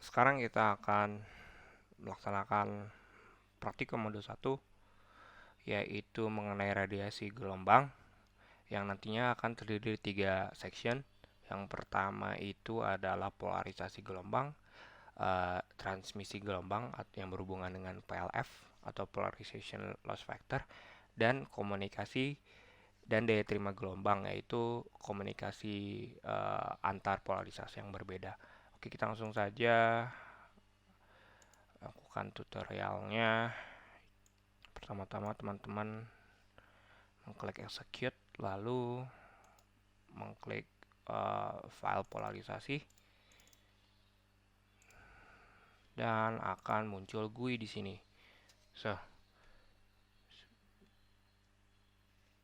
Sekarang kita akan melaksanakan praktikum modul 1, yaitu mengenai radiasi gelombang yang nantinya akan terdiri dari 3 section. Yang pertama itu adalah polarisasi gelombang, transmisi gelombang yang berhubungan dengan PLF atau polarization loss factor, dan komunikasi dan daya terima gelombang, yaitu komunikasi antar polarisasi yang berbeda. Oke, kita langsung saja lakukan tutorialnya. Pertama-tama teman-teman mengklik execute, lalu mengklik file polarisasi, dan akan muncul GUI di sini.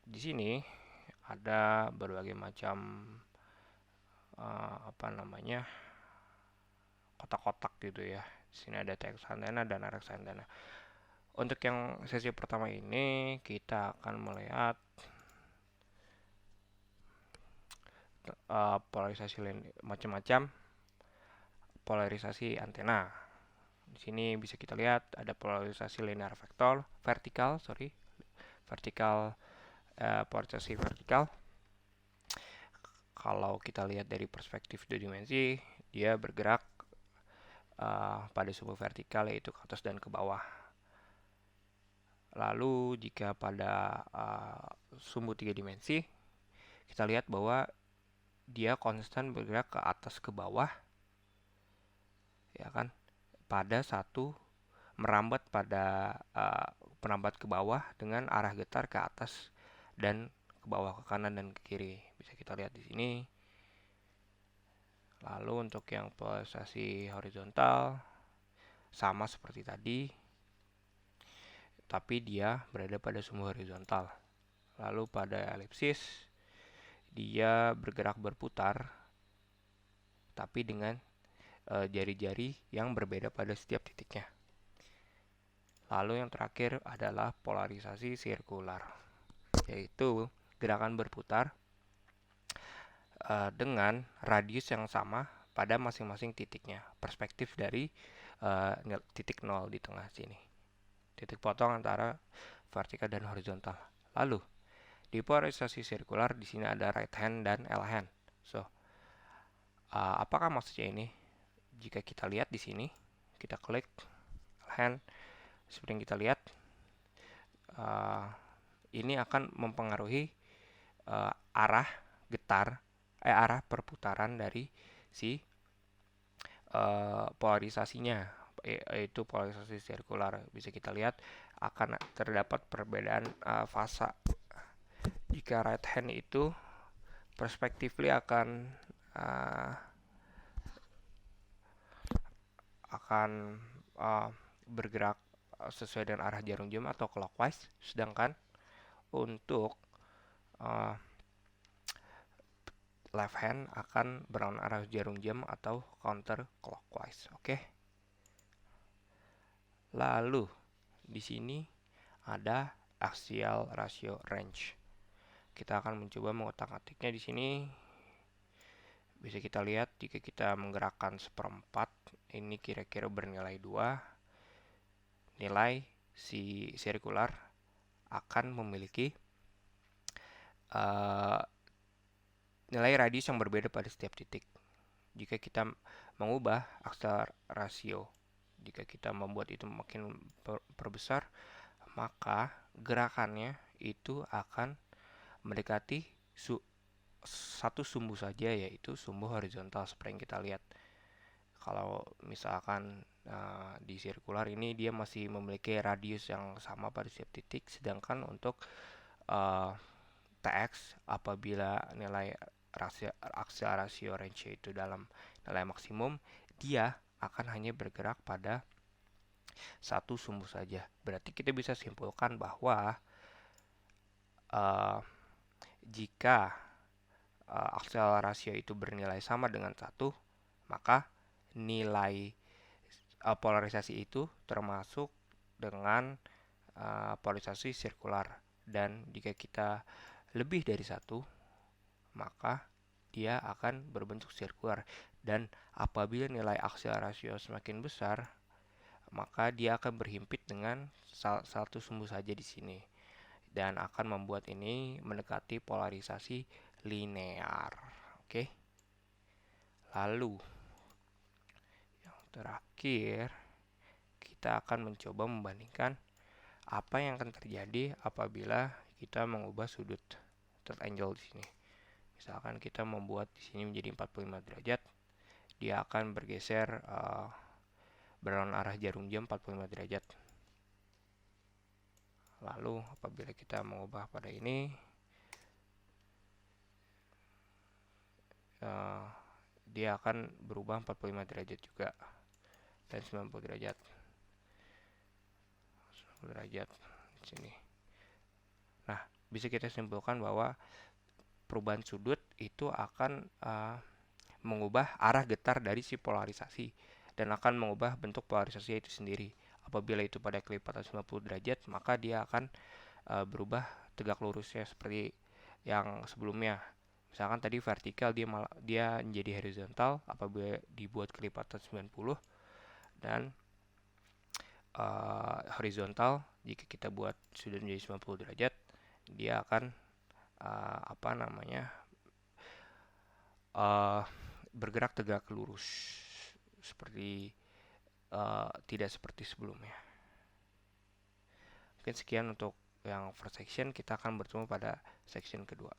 Di sini ada berbagai macam kotak-kotak gitu ya. Di sini ada TX antena dan RX antena. Untuk yang sesi pertama ini kita akan melihat polarisasi macam-macam polarisasi antena. Di sini bisa kita lihat ada polarisasi linear vertikal, polarisasi vertikal. Kalau kita lihat dari perspektif 2 dimensi, dia bergerak pada sumbu vertikal, yaitu ke atas dan ke bawah. Lalu jika pada sumbu 3 dimensi, kita lihat bahwa dia konstan bergerak ke atas ke bawah, ya kan? Pada satu merambat ke bawah dengan arah getar ke atas dan ke bawah, ke kanan dan ke kiri. Bisa kita lihat di sini. Lalu untuk yang polarisasi horizontal sama seperti tadi, tapi dia berada pada sumbu horizontal. Lalu pada elipsis dia bergerak berputar, tapi dengan jari-jari yang berbeda pada setiap titiknya. Lalu yang terakhir adalah polarisasi sirkular, yaitu gerakan berputar dengan radius yang sama pada masing-masing titiknya. Perspektif dari titik 0 di tengah sini. Titik potong antara vertikal dan horizontal. Lalu di polarisasi sirkular di sini ada right hand dan L hand. Apakah maksudnya ini? Jika kita lihat di sini, kita klik L hand, seperti yang kita lihat, ini akan mempengaruhi arah perputaran dari si polarisasinya, yaitu polarisasi sirkular. Bisa kita lihat akan terdapat perbedaan fasa. Jika right hand itu perspektifly akan bergerak sesuai dengan arah jarum jam atau clockwise, sedangkan untuk left hand akan berlawan arah jarum jam atau counter clockwise. Oke. Lalu di sini ada axial ratio range. Kita akan mencoba mengotak-atiknya di sini. Bisa kita lihat jika kita menggerakkan 1/4, ini kira-kira bernilai 2. Nilai si sirkular akan memiliki nilai radius yang berbeda pada setiap titik. Jika kita mengubah axial ratio, jika kita membuat itu makin perbesar, maka gerakannya itu akan mendekati satu sumbu saja, yaitu sumbu horizontal seperti yang kita lihat. Kalau misalkan di sirkular ini dia masih memiliki radius yang sama pada setiap titik, sedangkan untuk TX apabila nilai axial ratio range itu dalam nilai maksimum, dia akan hanya bergerak pada satu sumbu saja. Berarti kita bisa simpulkan bahwa jika axial ratio itu bernilai sama dengan 1, maka nilai polarisasi itu termasuk dengan polarisasi sirkular. Dan jika kita lebih dari 1, maka dia akan berbentuk sirkular. Dan apabila nilai aksial rasio semakin besar, maka dia akan berhimpit dengan satu sumbu saja di sini dan akan membuat ini mendekati polarisasi linear. Oke. Lalu yang terakhir, kita akan mencoba membandingkan apa yang akan terjadi apabila kita mengubah sudut third angle di sini. Misalkan kita membuat di sini menjadi 45 derajat, dia akan bergeser berlawan arah jarum jam 45 derajat. Lalu apabila kita mengubah pada ini, dia akan berubah 45 derajat juga dan 90 derajat. 90 derajat di sini. Nah, bisa kita simpulkan bahwa perubahan sudut itu akan mengubah arah getar dari si polarisasi dan akan mengubah bentuk polarisasi itu sendiri. Apabila itu pada kelipatan 90 derajat, maka dia akan berubah tegak lurusnya seperti yang sebelumnya. Misalkan tadi vertikal, dia menjadi horizontal apabila dibuat kelipatan 90, dan horizontal jika kita buat sudut menjadi 90 derajat, dia akan bergerak tegak lurus seperti tidak seperti sebelumnya. Mungkin sekian untuk yang first section, kita akan bertemu pada section kedua.